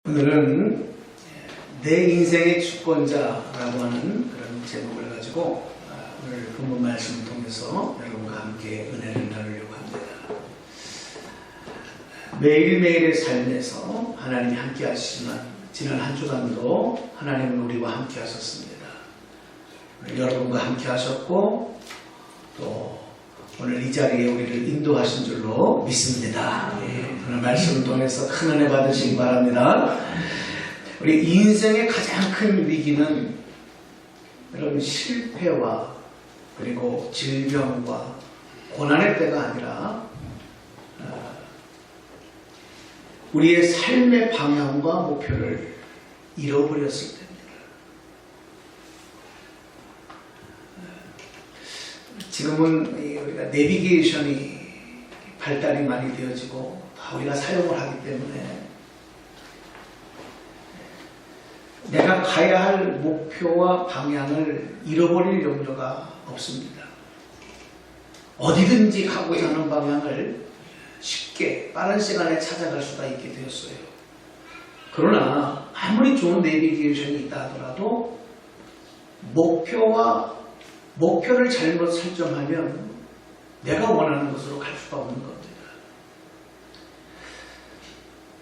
오늘은 내 인생의 주권자라고 하는 그런 제목을 가지고 오늘 본문 말씀을 통해서 여러분과 함께 은혜를 나누려고 합니다. 매일매일의 삶에서 하나님이 함께 하시지만 지난 한 주간도 하나님은 우리와 함께 하셨습니다. 여러분과 함께 하셨고 또 오늘 이 자리에 우리를 인도하신 줄로 믿습니다. 오늘 말씀을 통해서 큰 은혜 받으시기 바랍니다. 우리 인생의 가장 큰 위기는 여러분 실패와 그리고 질병과 고난의 때가 아니라 우리의 삶의 방향과 목표를 잃어버렸을 때입니다. 지금은 우리가 내비게이션이 발달이 많이 되어지고 우리가 사용을 하기 때문에 내가 가야 할 목표와 방향을 잃어버릴 염려가 없습니다. 어디든지 가고자 하는 방향을 쉽게 빠른 시간에 찾아갈 수가 있게 되었어요. 그러나 아무리 좋은 내비게이션이 있다 하더라도 목표를 잘못 설정하면 내가 원하는 곳으로 갈 수가 없는 겁니다.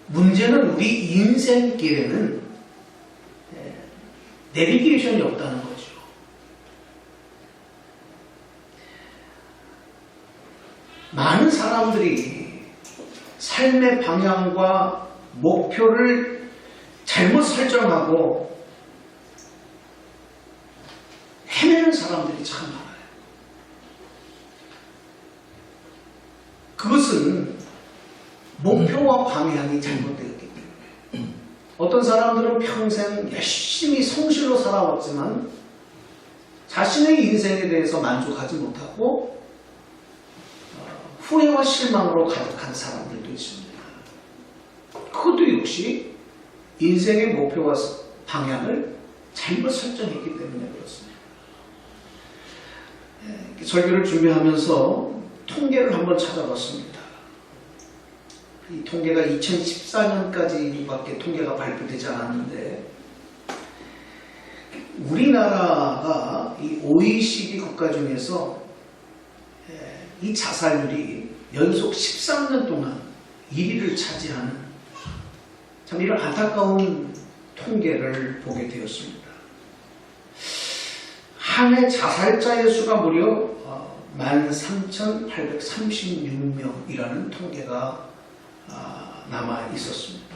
문제는 우리 인생길에는 내비게이션이 없다는 거죠. 많은 사람들이 삶의 방향과 목표를 잘못 설정하고 헤매는 사람들이 참 많아요. 그것은 목표와 방향이 잘못되었기 때문에 어떤 사람들은 평생 열심히 성실로 살아왔지만 자신의 인생에 대해서 만족하지 못하고 후회와 실망으로 가득한 사람들도 있습니다. 그것도 역시 인생의 목표와 방향을 잘못 설정했기 때문에 그렇습니다. 설교를 준비하면서 통계를 한번 찾아봤습니다. 이 통계가 2014년까지밖에 통계가 발표되지 않았는데 우리나라가 이 OECD 국가 중에서 이 자살률이 연속 13년 동안 1위를 차지하는 참 이런 안타까운 통계를 보게 되었습니다. 한 해 자살자의 수가 무려 13,836명이라는 통계가 남아 있었습니다.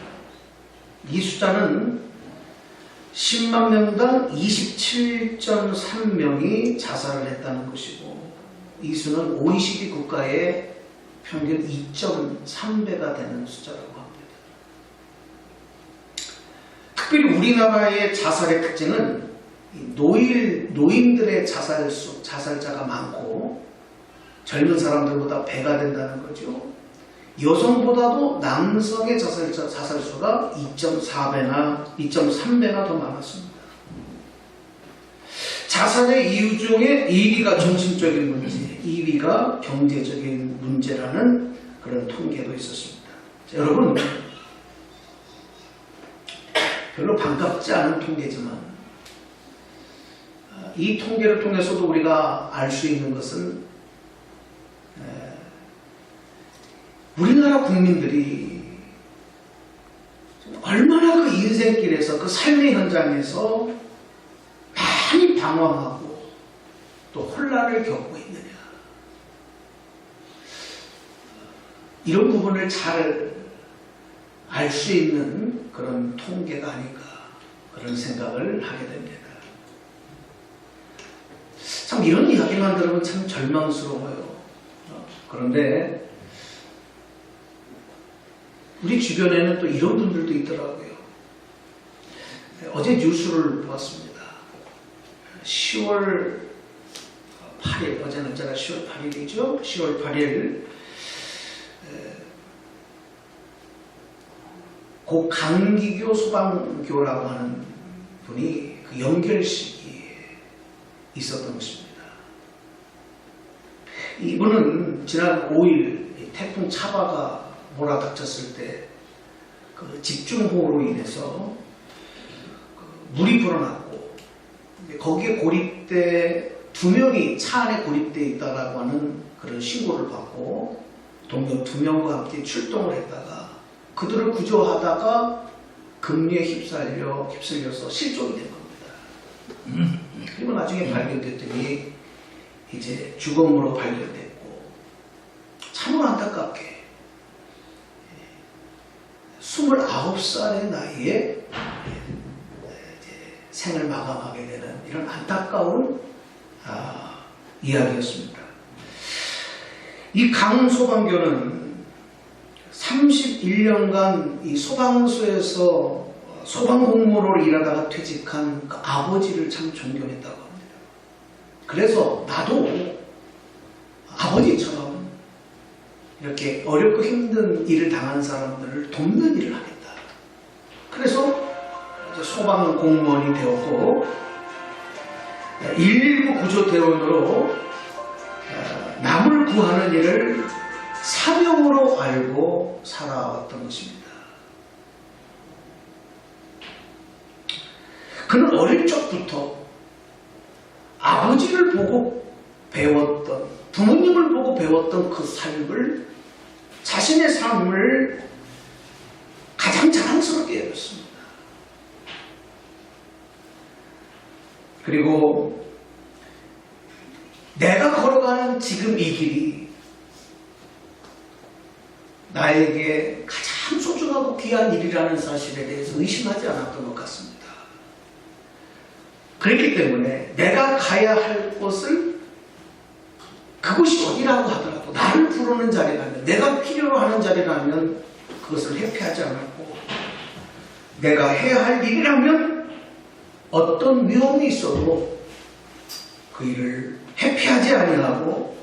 이 숫자는 10만 명당 27.3명이 자살을 했다는 것이고 이 수는 OECD 국가의 평균 2.3배가 되는 숫자라고 합니다. 특별히 우리나라의 자살의 특징은 노인들의 자살자가 많고 젊은 사람들보다 배가 된다는 거죠. 여성보다도 남성의 자살수가 2.3배나 더 많았습니다. 자살의 이유 중에 1위가 정신적인 문제, 2위가 경제적인 문제라는 그런 통계도 있었습니다. 자, 여러분, 별로 반갑지 않은 통계지만 이 통계를 통해서도 우리가 알 수 있는 것은 우리나라 국민들이 얼마나 그 인생길에서 그 삶의 현장에서 많이 방황하고 또 혼란을 겪고 있느냐, 이런 부분을 잘 알 수 있는 그런 통계가 아닐까 그런 생각을 하게 됩니다. 참 이런 이야기만 들으면 참 절망스러워요. 그런데 우리 주변에는 또 이런 분들도 있더라고요. 어제 뉴스를 보았습니다. 10월 8일, 어제는 제가 10월 8일이죠. 10월 8일 고 강기교 소방교라고 하는 분이 그 연결식이 있었던 것입니다. 이분은 지난 5일 태풍 차바가 몰아닥쳤을 때 그 집중호우로 인해서 물이 불어났고 거기에 고립돼 2명이 차 안에 고립되어 있다라고 하는 그런 신고를 받고 동료 2명과 함께 출동을 했다가 그들을 구조하다가 급류에 휩쓸려서 실종이 된 겁니다. 그리고 나중에 발견됐더니 이제 주검으로 발견됐고 참으로 안타깝게 29살의 나이에 생을 마감하게 되는 이런 안타까운 이야기였습니다. 이 강소방교는 31년간 이 소방서에서 소방공무원으로 일하다가 퇴직한 그 아버지를 참 존경했다고 합니다. 그래서 나도 아버지처럼 이렇게 어렵고 힘든 일을 당하는 사람들을 돕는 일을 하겠다. 그래서 소방 공무원이 되었고 119 구조대원으로 남을 구하는 일을 사명으로 알고 살아왔던 것입니다. 그는 어릴 적부터 아버지를 보고 배웠던, 부모님을 보고 배웠던 그 삶을, 자신의 삶을 가장 자랑스럽게 여겼습니다. 그리고 내가 걸어가는 지금 이 길이 나에게 가장 소중하고 귀한 일이라는 사실에 대해서 의심하지 않았던 것 같습니다. 그렇기 때문에 내가 가야 할 곳을 그곳이 어디라고 하더라도 나를 부르는 자리라면, 내가 필요로 하는 자리라면 그것을 회피하지 않았고, 내가 해야 할 일이라면 어떤 위험이 있어도 그 일을 회피하지 아니하고,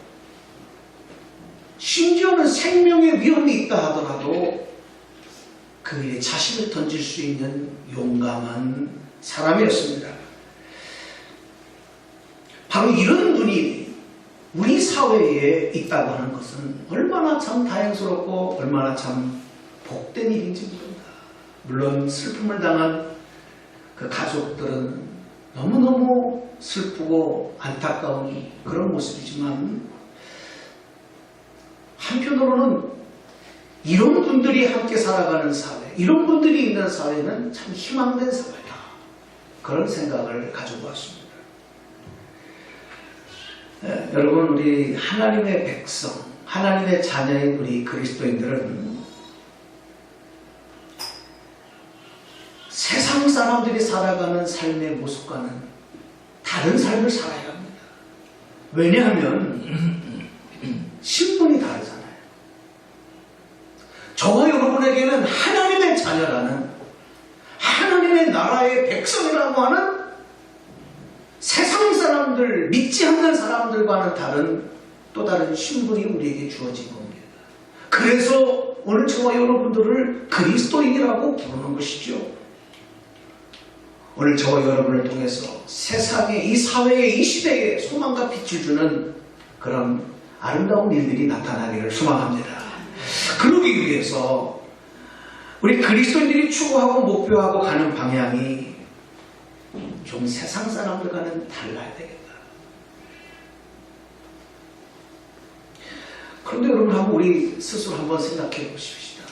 심지어는 생명의 위험이 있다 하더라도 그 일에 자신을 던질 수 있는 용감한 사람이었습니다. 바로 이런 분이 우리 사회에 있다고 하는 것은 얼마나 참 다행스럽고 얼마나 참 복된 일인지 모릅니다. 물론 슬픔을 당한 그 가족들은 너무너무 슬프고 안타까운 그런 모습이지만, 한편으로는 이런 분들이 함께 살아가는 사회, 이런 분들이 있는 사회는 참 희망된 사회다, 그런 생각을 가지고 왔습니다. 여러분, 우리 하나님의 백성, 하나님의 자녀인 우리 그리스도인들은 세상 사람들이 살아가는 삶의 모습과는 다른 삶을 살아야 합니다. 왜냐하면 신분이 다르잖아요. 저와 여러분에게는 하나님의 자녀라는, 하나님의 나라의 백성이라고 하는 세상 사람들, 믿지 않는 사람들과는 다른 또 다른 신분이 우리에게 주어진 겁니다. 그래서 오늘 저와 여러분들을 그리스도인이라고 부르는 것이죠. 오늘 저와 여러분을 통해서 세상에, 이 사회에, 이 시대에 소망과 빛을 주는 그런 아름다운 일들이 나타나기를 소망합니다. 그러기 위해서 우리 그리스도인들이 추구하고 목표하고 가는 방향이 좀 세상 사람들과는 달라야 되겠다. 그런데 여러분, 한번 우리 스스로 한번 생각해 보십시다.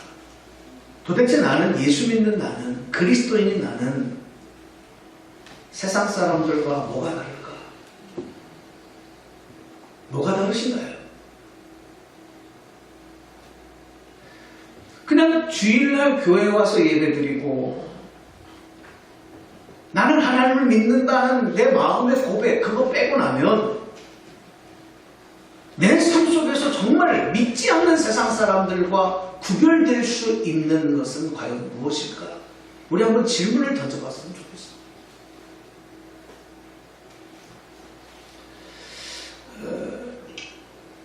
도대체 나는, 예수 믿는 나는, 그리스도인인 나는 세상 사람들과 뭐가 다를까? 뭐가 다르신가요? 그냥 주일날 교회에 와서 예배드리고 나는 하나님을 믿는다는 내 마음의 고백, 그거 빼고 나면 내 삶 속에서 정말 믿지 않는 세상 사람들과 구별될 수 있는 것은 과연 무엇일까? 우리 한번 질문을 던져봤으면 좋겠습니다.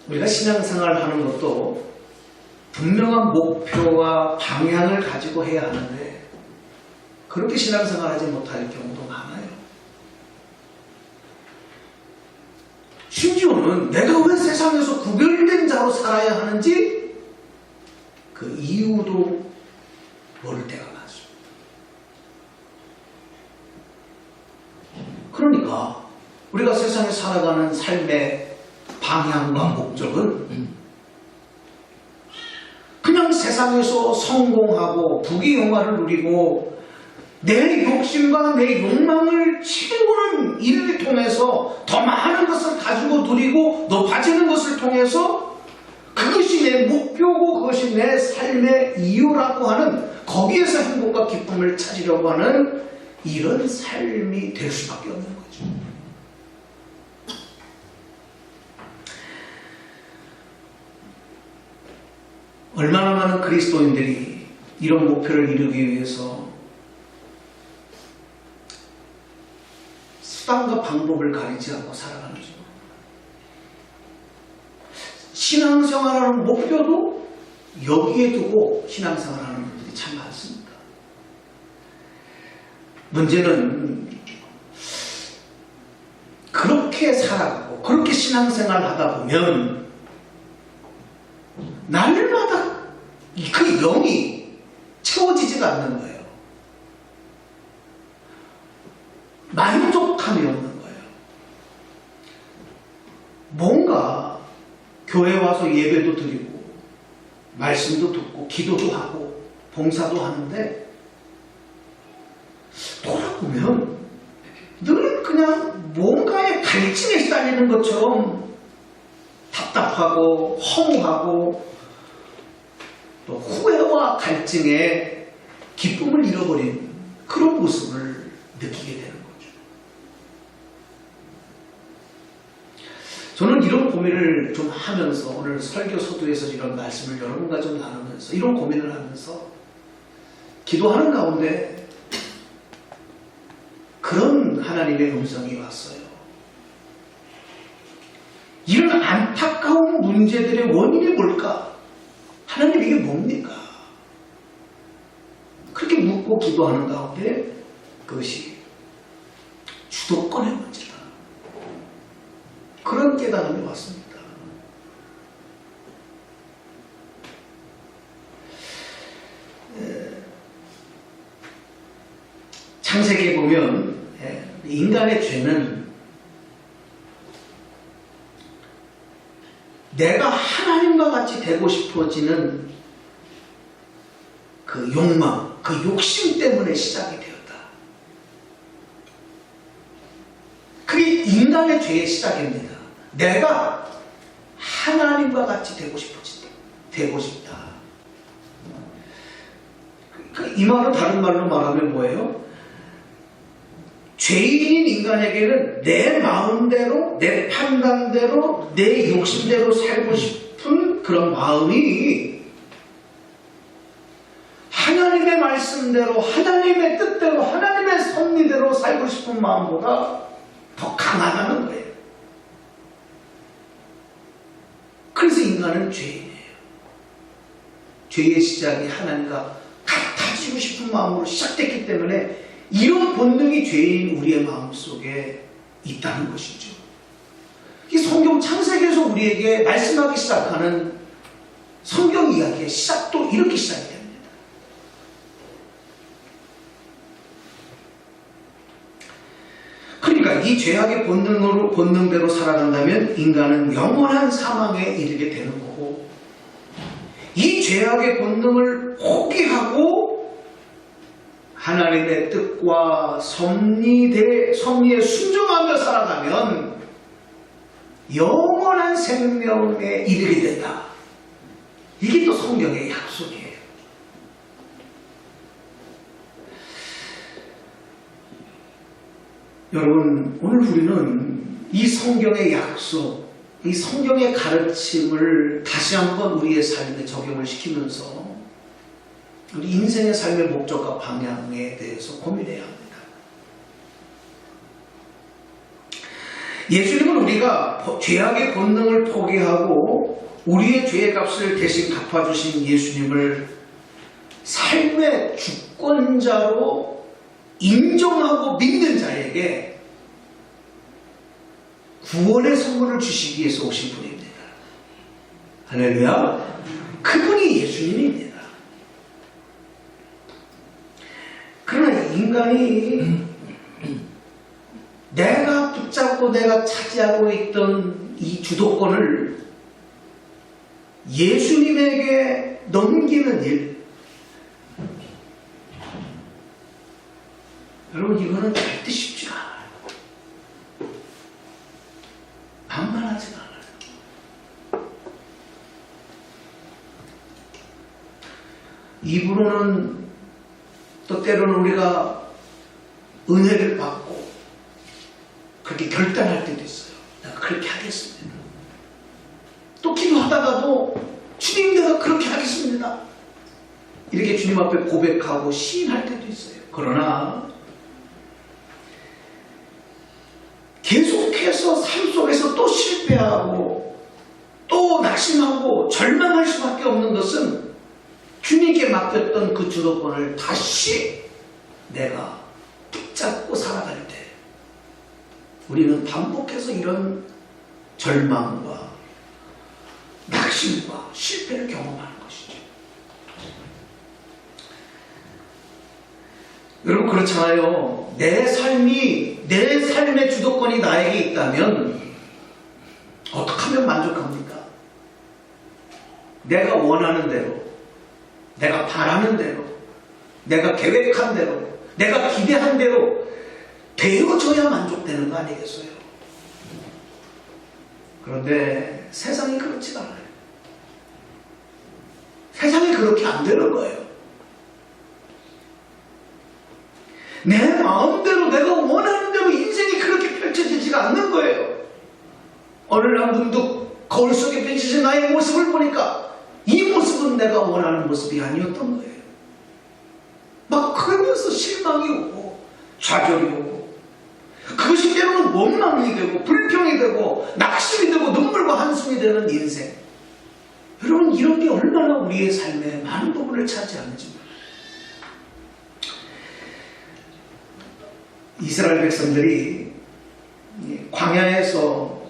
우리가 신앙생활을 하는 것도 분명한 목표와 방향을 가지고 해야 하는데 그렇게 신앙생활을 하지 못할 경우도 많아요. 심지어는 내가 왜 세상에서 구별된 자로 살아야 하는지 그 이유도 모를 때가 그러니까 우리가 세상에 살아가는 삶의 방향과 목적은 그냥 세상에서 성공하고 부귀영화를 누리고 내 욕심과 내 욕망을 채우는 일을 통해서 더 많은 것을 가지고 누리고 높아지는 것을 통해서 그것이 내 목표고 그것이 내 삶의 이유라고 하는, 거기에서 행복과 기쁨을 찾으려고 하는 이런 삶이 될 수밖에 없는 거죠. 얼마나 많은 그리스도인들이 이런 목표를 이루기 위해서 수단과 방법을 가리지 않고 살아가는지. 신앙생활하는 목표도 여기에 두고 신앙생활하는 분들이 참 많습니다. 문제는 그렇게 살아가고 그렇게 신앙생활을 하다 보면 날마다 그 영이 채워지지가 않는 거예요. 만족함이 없는 거예요. 뭔가 교회 와서 예배도 드리고 말씀도 듣고 기도도 하고 봉사도 하는데 돌아보면 늘 그냥 뭔가의 갈증에 시달리는 것처럼 답답하고 허무하고 또 후회와 갈증에 기쁨을 잃어버린 그런 모습을 느끼게 되는 거죠. 저는 이런 고민을 좀 하면서 오늘 설교 서두에서 이런 말씀을 여러분과 좀 나누면서 이런 고민을 하면서 기도하는 가운데 그런 하나님의 음성이 왔어요. 이런 안타까운 문제들의 원인이 뭘까? 하나님 이게 뭡니까? 그렇게 묻고 기도하는 가운데 그것이 주도권의 문제다. 그런 깨달음이 왔습니다. 창세기에 보면 인간의 죄는 내가 하나님과 같이 되고 싶어지는 그 욕망, 그 욕심 때문에 시작이 되었다. 그게 인간의 죄의 시작입니다. 내가 하나님과 같이 되고 싶다. 이 말은 다른 말로 말하면 뭐예요? 죄인인 인간에게는 내 마음대로, 내 판단대로, 내 욕심대로 살고 싶은 그런 마음이 하나님의 말씀대로, 하나님의 뜻대로, 하나님의 섭리대로 살고 싶은 마음보다 더 강하다는 거예요. 그래서 인간은 죄인이에요. 죄의 시작이 하나님과 같아지고 싶은 마음으로 시작됐기 때문에 이런 본능이 죄인 우리의 마음속에 있다는 것이죠. 이 성경 창세기에서 우리에게 말씀하기 시작하는 성경 이야기의 시작도 이렇게 시작이 됩니다. 그러니까 이 죄악의 본능대로 살아간다면 인간은 영원한 사망에 이르게 되는 거고, 이 죄악의 본능을 포기하고 하나님의 뜻과 섭리에 순종하며 살아가면 영원한 생명에 이르게 된다. 이게 또 성경의 약속이에요. 여러분, 오늘 우리는 이 성경의 약속, 이 성경의 가르침을 다시 한번 우리의 삶에 적용을 시키면서 우리 인생의 삶의 목적과 방향에 대해서 고민해야 합니다. 예수님은 우리가 죄악의 본능을 포기하고 우리의 죄의 값을 대신 갚아주신 예수님을 삶의 주권자로 인정하고 믿는 자에게 구원의 선물을 주시기 위해서 오신 분입니다. 할렐루야. 그분이 예수님입니다. 그러나 인간이 내가 붙잡고 내가 차지하고 있던 이 주도권을 예수님에게 넘기는 일. 여러분, 이거는 절대 쉽지가 않아요. 만만하지가 않아요. 입으로는 또 때로는 우리가 은혜를 받고 그렇게 결단할 때도 있어요. 내가 그렇게 하겠습니다. 또 기도하다가도 주님, 내가 그렇게 하겠습니다. 이렇게 주님 앞에 고백하고 시인할 때도 있어요. 그러나 계속해서 삶 속에서 또 실패하고 또 낙심하고 절망할 수밖에 없는 것은 주님께 맡겼던 그 주도권을 다시 내가 붙잡고 살아갈 때 우리는 반복해서 이런 절망과 낙심과 실패를 경험하는 것이죠. 여러분, 그렇잖아요. 내 삶의 주도권이 나에게 있다면 어떻게 하면 만족합니까? 내가 원하는 대로, 내가 바라는 대로, 내가 계획한 대로, 내가 기대한 대로 되어져야 만족되는 거 아니겠어요? 그런데 세상이 그렇지가 않아요. 세상이 그렇게 안 되는 거예요. 내 마음대로, 내가 원하는 대로 인생이 그렇게 펼쳐지지가 않는 거예요. 어느 날 문득 거울 속에 비치신 나의 모습을 보니까 이 모습은 내가 원하는 모습이 아니었던 거예요. 막 그러면서 실망이 오고 좌절이 오고 그것이 때로는 원망이 되고 불평이 되고 낙심이 되고 눈물과 한숨이 되는 인생. 여러분, 이런 게 얼마나 우리의 삶에 많은 부분을 차지하는지 몰라요. 이스라엘 백성들이 광야에서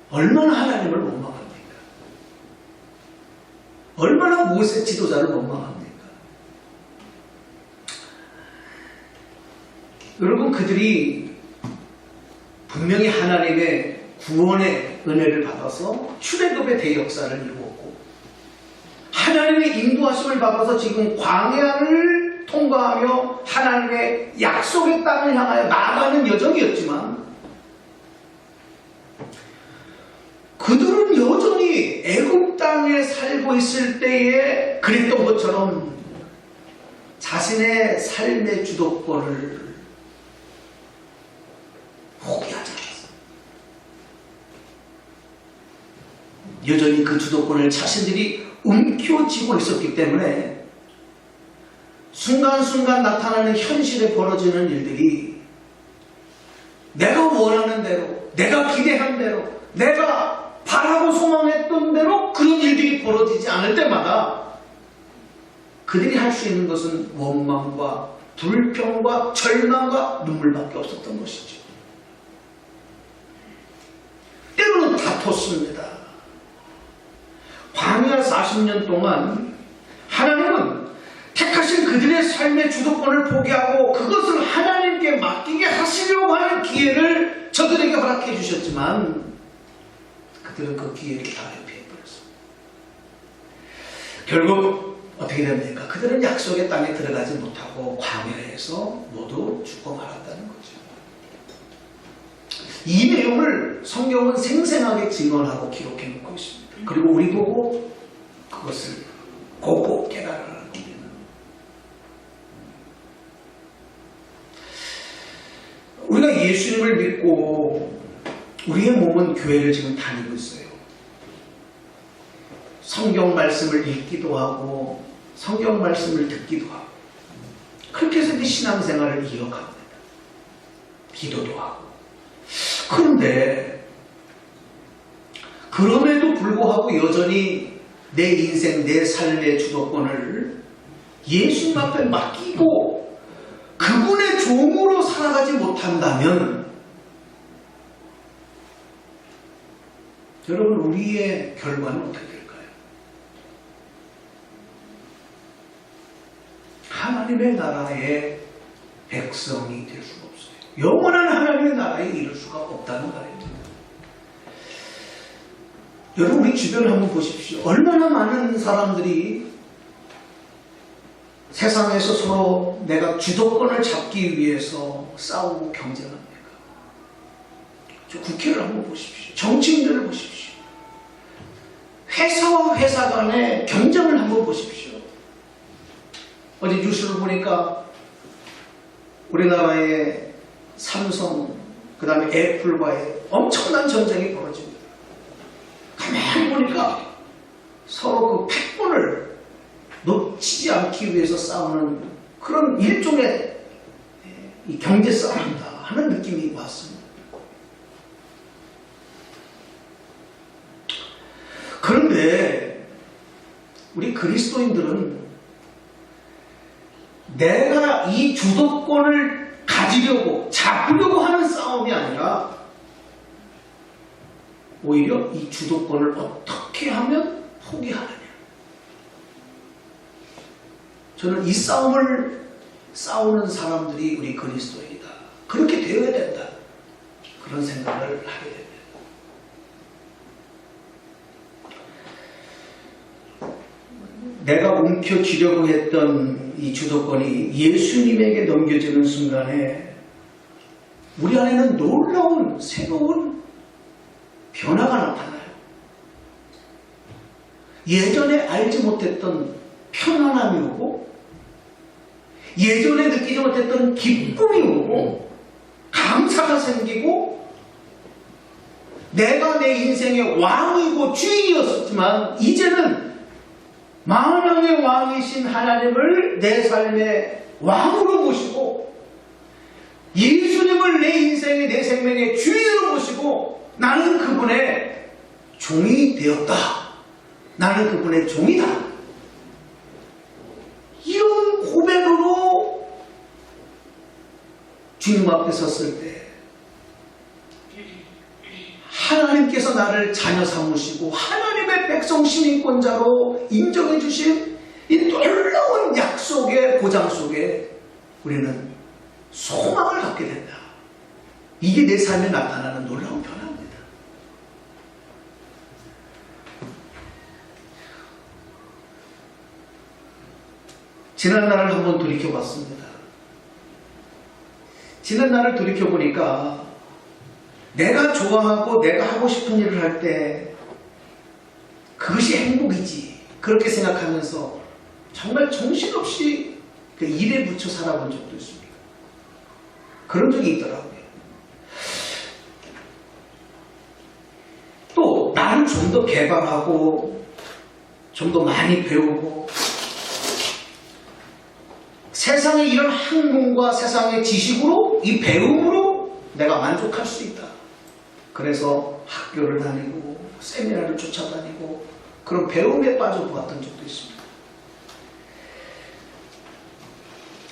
얼마나 하나님을 원망합니까? 얼마나 모세 지도자를 원망합니까? 여러분, 그들이 분명히 하나님의 구원의 은혜를 받아서 출애굽의 대역사를 이루었고 하나님의 인도하심을 받아서 지금 광야를 통과하며 하나님의 약속의 땅을 향하여 나아가는 여정이었지만 그들은 여전히 애굽 땅에 살고 있을 때에 그랬던 것처럼 자신의 삶의 주도권을 포기하지 않았어요. 여전히 그 주도권을 자신들이 움켜쥐고 있었기 때문에 순간순간 나타나는 현실에 벌어지는 일들이 내가 원하는 대로, 내가 기대한 대로, 내가 바라고 소망했던 대로 그런 일들이 벌어지지 않을 때마다 그들이 할 수 있는 것은 원망과 불평과 절망과 눈물밖에 없었던 것이죠. 때로는 다퉜습니다. 광야 40년 동안 하나님은 택하신 그들의 삶의 주도권을 포기하고 그것을 하나님께 맡기게 하시려고 하는 기회를 저들에게 허락해 주셨지만 그들은 그 기회를 다 회피해버렸습니다. 결국 어떻게 됩니까? 그들은 약속의 땅에 들어가지 못하고 광야에서 모두 죽고 말았다는 거죠. 이 내용을 성경은 생생하게 증언하고 기록해 놓고 있습니다. 그리고 우리 보고 그것을 보고 깨달아라. 우리가 예수님을 믿고 우리의 몸은 교회를 지금 다니고 있어요. 성경 말씀을 읽기도 하고 성경 말씀을 듣기도 하고 그렇게 해서 이제 신앙생활을 이어갑니다. 기도도 하고. 그런데 그럼에도 불구하고 여전히 내 인생, 내 삶의 주도권을 예수님 앞에 맡기고 그분의 종으로 살아가지 못한다면 여러분, 우리의 결과는 어떻게 될까요? 하나님의 나라의 백성이 될 수가 없어요. 영원한 하나님의 나라에 이를 수가 없다는 말입니다. 여러분 우리 주변을 한번 보십시오. 얼마나 많은 사람들이 세상에서 서로 내가 주도권을 잡기 위해서 싸우고 경쟁합니까? 국회를 한번 보십시오. 정치인들을 보십시오. 회사와 회사 간의 경쟁을 한번 보십시오. 어제 뉴스를 보니까 우리나라의 삼성, 그 다음에 애플과의 엄청난 전쟁이 벌어집니다. 가만히 보니까 서로 그 패권을 놓치지 않기 위해서 싸우는 그런 일종의 경제 싸움이다 하는 느낌이 왔습니다. 그런데 우리 그리스도인들은 내가 이 주도권을 가지려고 잡으려고 하는 싸움이 아니라 오히려 이 주도권을 어떻게 하면 포기하느냐. 저는 이 싸움을 싸우는 사람들이 우리 그리스도인이다. 그렇게 되어야 된다. 그런 생각을 하게 됩니다. 내가 움켜쥐려고 했던 이 주도권이 예수님에게 넘겨지는 순간에 우리 안에는 놀라운 새로운 변화가 나타나요. 예전에 알지 못했던 편안함이 오고 예전에 느끼지 못했던 기쁨이 오고 감사가 생기고 내가 내 인생의 왕이고 주인이었지만 이제는 만왕의 왕이신 하나님을 내 삶의 왕으로 모시고 예수님을 내 인생의 내 생명의 주인으로 모시고 나는 그분의 종이 되었다. 나는 그분의 종이다. 이런 고백으로 주님 앞에 섰을 때 하나님께서 나를 자녀 삼으시고 하나님의 백성 시민권자로 인정해 주신 이 놀라운 약속의 보장 속에 우리는 소망을 갖게 된다. 이게 내 삶에 나타나는 놀라운 변화입니다. 지난 날을 한번 돌이켜봤습니다. 지난 날을 돌이켜보니까 내가 좋아하고 내가 하고 싶은 일을 할 때 그것이 행복이지 그렇게 생각하면서 정말 정신없이 그 일에 붙여 살아본 적도 있습니다. 그런 적이 있더라고요. 또 나를 좀 더 개발하고 좀 더 많이 배우고 세상의 이런 학문과 세상의 지식으로 이 배움으로 내가 만족할 수 있다. 그래서 학교를 다니고 세미나를 쫓아다니고 그런 배움에 빠져보았던 적도 있습니다.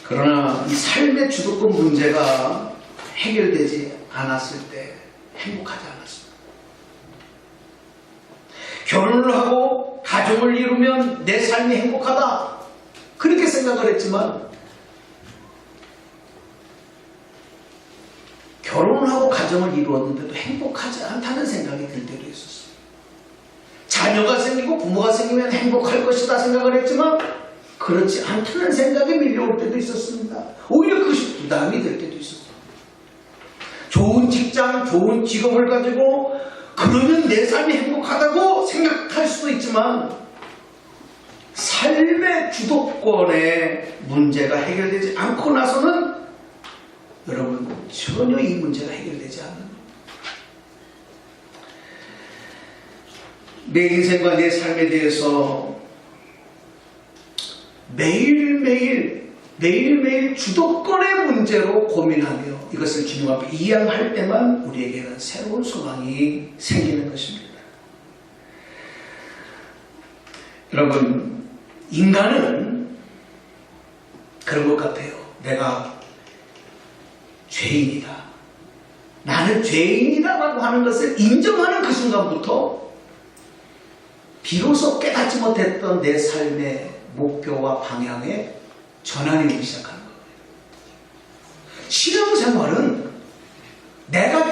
그러나 이 삶의 주도권 문제가 해결되지 않았을 때 행복하지 않았습니다. 결혼을 하고 가정을 이루면 내 삶이 행복하다. 그렇게 생각을 했지만 결혼을 하고 가정을 이루었는데도 행복하지 않다는 생각이 들 때도 있었어요. 자녀가 생기고 부모가 생기면 행복할 것이다 생각을 했지만 그렇지 않다는 생각이 밀려올 때도 있었습니다. 오히려 그것이 부담이 될 때도 있었어요. 좋은 직장, 좋은 직업을 가지고 그러면 내 삶이 행복하다고 생각할 수도 있지만 삶의 주도권의 문제가 해결되지 않고 나서는 여러분 전혀 이 문제가 해결되지 않는 겁니다. 내 인생과 내 삶에 대해서 매일매일 주도권의 문제로 고민하며 이것을 주님 앞에 이양할 때만 우리에게는 새로운 소망이 생기는 것입니다. 여러분 인간은 그런 것 같아요. 내가 죄인이다. 나는 죄인이다라고 하는 것을 인정하는 그 순간부터 비로소 깨닫지 못했던 내 삶의 목표와 방향에 전환이 오기 시작하는 거예요. 신앙생활은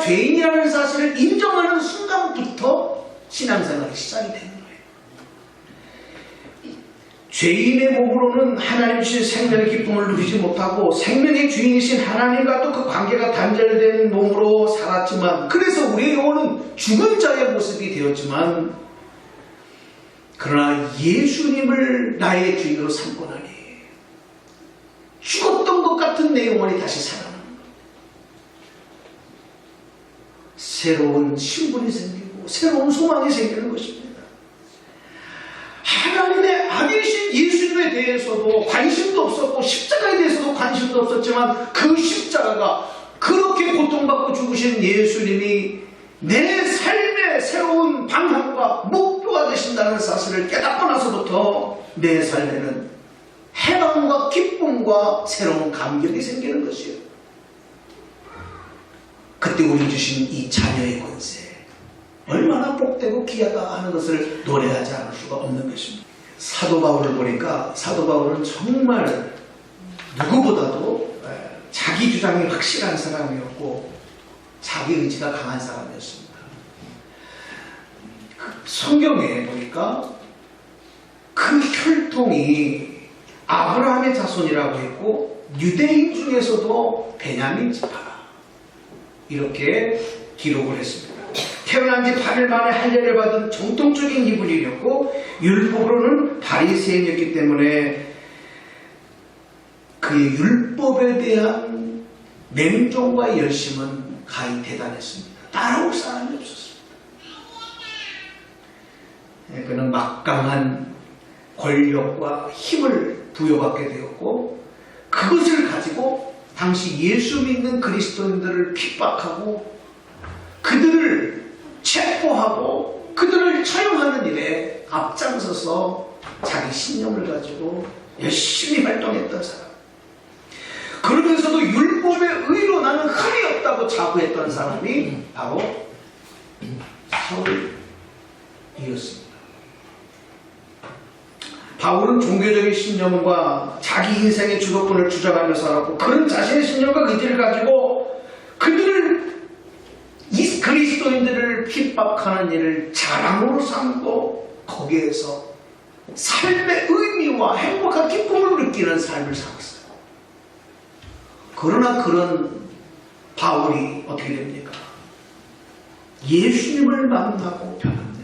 죄인이라는 사실을 인정하는 순간부터 신앙생활이 시작이 되는 거예요. 죄인의 몸으로는 하나님 주신 생명의 기쁨을 누리지 못하고 생명의 주인이신 하나님과도 그 관계가 단절된 몸으로 살았지만, 그래서 우리의 영혼은 죽은 자의 모습이 되었지만, 그러나 예수님을 나의 주인으로 삼고 나니 죽었던 것 같은 내 영혼이 다시 살아나는 거예요. 새로운 신분이 생기고 새로운 소망이 생기는 것입니다. 하나님의 아들이신 예수님에 대해서도 관심도 없었고 십자가에 대해서도 관심도 없었지만, 그 십자가가 그렇게 고통받고 죽으신 예수님이 내 삶의 새로운 방향과 목표가 되신다는 사실을 깨닫고 나서부터 내 삶에는 해방과 기쁨과 새로운 감격이 생기는 것이에요. 그때 우리 주신 이 자녀의 권세, 얼마나 복되고 귀하다 하는 것을 노래하지 않을 수가 없는 것입니다. 사도 바울을 보니까 사도 바울은 정말 누구보다도 자기 주장이 확실한 사람이었고 자기 의지가 강한 사람이었습니다. 성경에 보니까 그 혈통이 아브라함의 자손이라고 했고 유대인 중에서도 베냐민 지파, 이렇게 기록을 했습니다. 태어난 지 8일 만에 할례를 받은 정통적인 이브리인이었고 율법으로는 바리새인이었기 때문에 그의 율법에 대한 맹종과 열심은 가히 대단했습니다. 따라올 사람이 없었습니다. 그는 막강한 권력과 힘을 부여받게 되었고, 그것을 가지고 당시 예수 믿는 그리스도인들을 핍박하고 그들을 체포하고 그들을 처형하는 일에 앞장서서 자기 신념을 가지고 열심히 활동했던 사람, 그러면서도 율법의 의로 나는 흠이 없다고 자부했던 사람이 바로 사울이었습니다. 바울은 종교적인 신념과 자기 인생의 주도권을 주장하며 살았고, 그런 자신의 신념과 의지를 가지고 이 그리스도인들을 핍박하는 일을 자랑으로 삼고 거기에서 삶의 의미와 행복한 기쁨을 느끼는 삶을 살았어요. 그러나 그런 바울이 어떻게 됩니까? 예수님을 만나고 변합니다.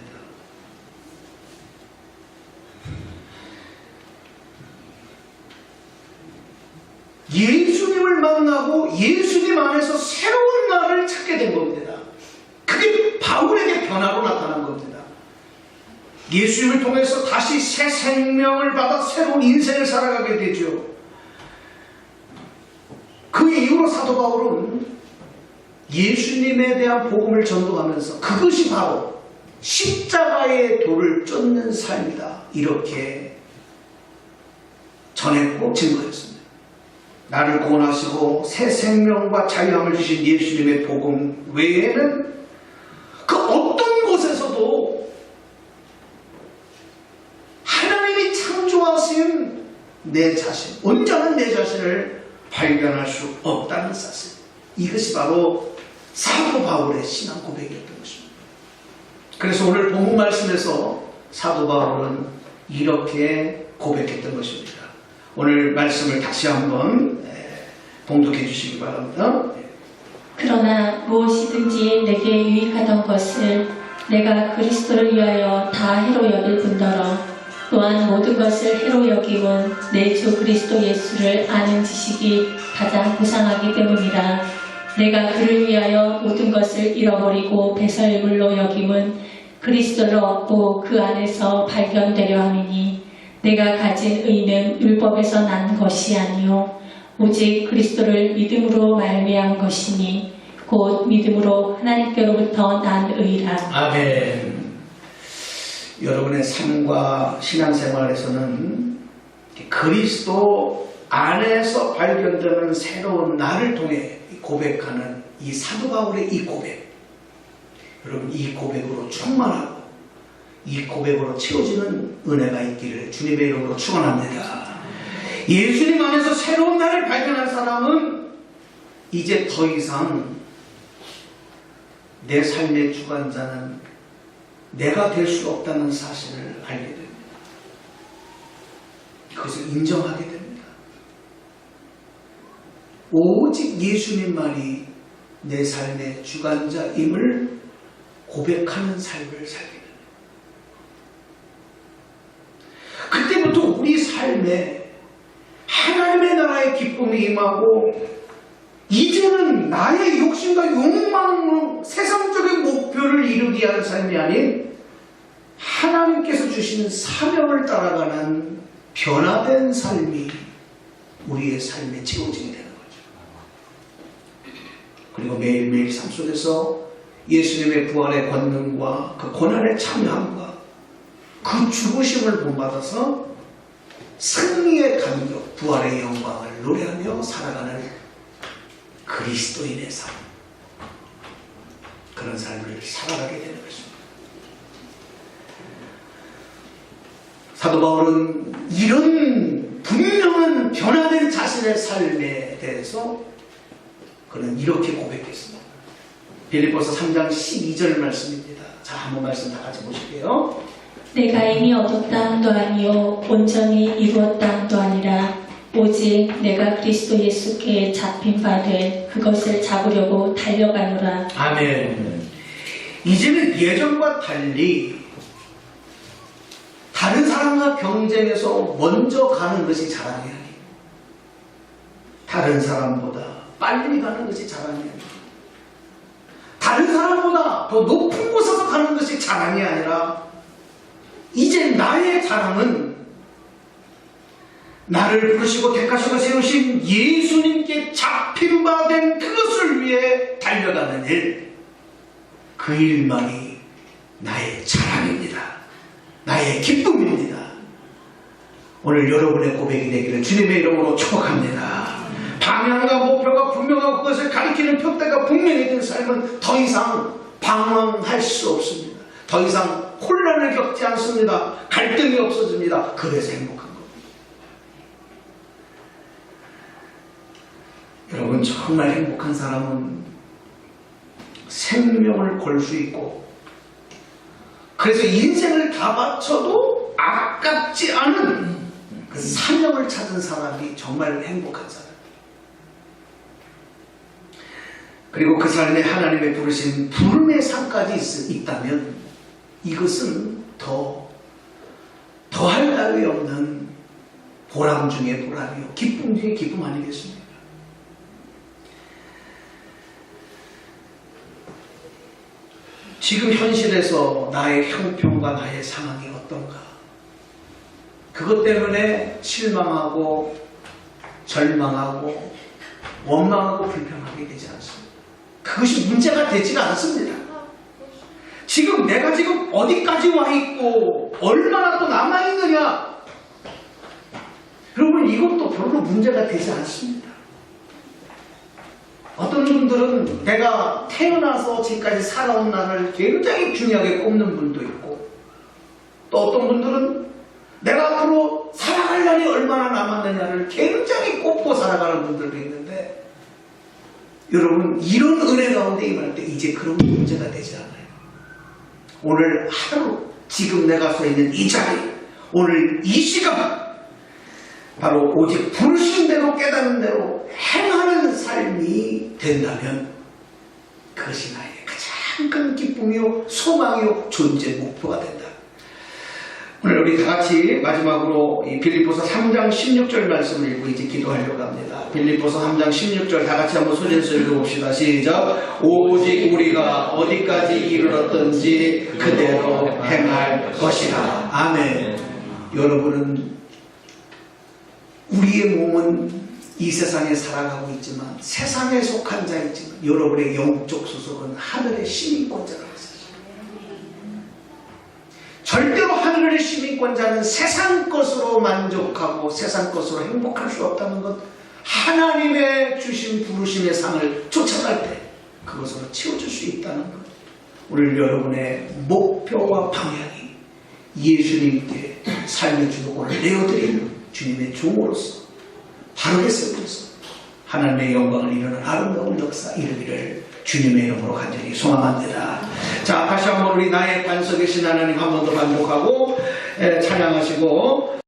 예수님을 만나고 예수님 안에서 새로운 나를 찾게 된 겁니다. 그게 바울에게 변화로 나타난 겁니다. 예수님을 통해서 다시 새 생명을 받아 새로운 인생을 살아가게 되죠. 그 이후로 사도 바울은 예수님에 대한 복음을 전도하면서 그것이 바로 십자가의 도를 쫓는 삶이다, 이렇게 전했고 증거했습니다. 나를 구원하시고 새 생명과 자유함을 주신 예수님의 복음 외에는 그 어떤 곳에서도 하나님이 창조하신 내 자신, 온전한 내 자신을 발견할 수 없다는 사실, 이것이 바로 사도 바울의 신앙 고백이었던 것입니다. 그래서 오늘 본문 말씀에서 사도 바울은 이렇게 고백했던 것입니다. 오늘 말씀을 다시 한번 봉독해 주시기 바랍니다. 그러나 무엇이든지 내게 유익하던 것을 내가 그리스도를 위하여 다 해로 여길 뿐더러 또한 모든 것을 해로 여김은 내 주 그리스도 예수를 아는 지식이 가장 고상하기 때문이라. 내가 그를 위하여 모든 것을 잃어버리고 배설물로 여김은 그리스도를 얻고 그 안에서 발견되려 함이니, 내가 가진 의는 율법에서 난 것이 아니요 오직 그리스도를 믿음으로 말미암은 것이니 곧 믿음으로 하나님께로부터 난 의라. 아멘. 여러분의 삶과 신앙생활에서는 그리스도 안에서 발견되는 새로운 나를 통해 고백하는 이 사도 바울의 이 고백, 여러분 이 고백으로 충만하고 이 고백으로 채워지는 은혜가 있기를 주님의 이름으로 축원합니다. 예수님 안에서 새로운 나를 발견한 사람은 이제 더 이상 내 삶의 주관자는 내가 될 수 없다는 사실을 알게 됩니다. 그것을 인정하게 됩니다. 오직 예수님만이 내 삶의 주관자임을 고백하는 삶을 살게 됩니다. 그때부터 우리 삶에 하나님의 나라의 기쁨이 임하고 이제는 나의 욕심과 욕망으로 세상적인 목표를 이루기 위한 삶이 아닌 하나님께서 주시는 사명을 따라가는 변화된 삶이 우리의 삶의 지고증이 되는 거죠. 그리고 매일매일 삶 속에서 예수님의 부활의 권능과 그 고난의 참여함과 그 죽으심을 본받아서 승리의 감격, 부활의 영광을 노래하며 살아가는 그리스도인의 삶, 그런 삶을 살아가게 되는 것입니다. 사도 바울은 이런 분명한 변화된 자신의 삶에 대해서 그는 이렇게 고백했습니다. 빌립보서 3장 12절 말씀입니다. 자, 한번 말씀 다 같이 보실게요. 내가 이미 얻었다 함도 아니요 온전히 이루었다 함도 아니라 오직 내가 그리스도 예수께 잡힌 바 된 그것을 잡으려고 달려가노라. 아멘. 이제는 예전과 달리 다른 사람과 경쟁해서 먼저 가는 것이 자랑이 아니에요. 다른 사람보다 빨리 가는 것이 자랑이 아니에요. 다른 사람보다 더 높은 곳에서 가는 것이 자랑이 아니라 이제 나의 자랑은 나를 부르시고 택하시고 세우신 예수님께 잡힌 바 된 그것을 위해 달려가는 일, 그 일만이 나의 자랑입니다. 나의 기쁨입니다. 오늘 여러분의 고백이 되기를 주님의 이름으로 축복합니다. 방향과 목표가 분명하고 그것을 가리키는 표대가 분명히 된 삶은 더 이상 방황할 수 없습니다. 더 이상 혼란을 겪지 않습니다. 갈등이 없어집니다. 그래서 행복한 겁니다. 여러분, 정말 행복한 사람은 생명을 걸 수 있고 그래서 인생을 다 바쳐도 아깝지 않은 그 사명을 찾은 사람이 정말 행복한 사람. 그리고 그 삶에 하나님의 부르신 부름의 상까지 있다면 이것은 더할 나위 없는 보람 중에 보람이요 기쁨 중에 기쁨 아니겠습니까? 지금 현실에서 나의 형편과 나의 상황이 어떤가? 그것 때문에 실망하고 절망하고 원망하고 불평하게 되지 않습니다. 그것이 문제가 되지가 않습니다. 지금 내가 지금 어디까지 와 있고 얼마나 또 남아 있느냐? 여러분, 이것도 별로 문제가 되지 않습니다. 어떤 분들은 내가 태어나서 지금까지 살아온 날을 굉장히 중요하게 꼽는 분도 있고, 또 어떤 분들은 내가 앞으로 살아갈 날이 얼마나 남았느냐를 굉장히 꼽고 살아가는 분들도 있는데, 여러분, 이런 은혜 가운데 임할 때 이제 그런 문제가 되지 않아요. 오늘 하루, 지금 내가 서 있는 이 자리, 오늘 이 시간, 바로 오직 부르신 대로 깨닫는 대로 행하는 삶이 된다면 그것이 나의 가장 큰 기쁨이요 소망이요 존재 목표가 된다. 오늘 우리 다 같이 마지막으로 이 빌립보서 3장 16절 말씀을 읽고 이제 기도하려고 합니다. 빌립보서 3장 16절 다 같이 한번 소리내서 읽어봅시다. 시작. 오직 우리가 어디까지 이르렀든지 그대로 행할 것이라. 아멘. 여러분은 우리의 몸은 이 세상에 살아가고 있지만 세상에 속한 자이지만 여러분의 영적 소속은 하늘의 시민권자가 있습니다. 절대로 하늘의 시민권자는 세상 것으로 만족하고 세상 것으로 행복할 수 없다는 것, 하나님의 주신 부르심의 상을 쫓아갈 때 그것으로 채워줄 수 있다는 것, 오늘 여러분의 목표와 방향이 예수님께 삶의 주도권을 내어드리는 주님의 종으로서 바르게 세우면서 하나님의 영광을 이루는 아름다운 역사 이루기를 주님의 이름으로 간절히 소망합니다. 자, 다시 한번 우리 나의 반석이신 하나님 한 번 더 반복하고 찬양하시고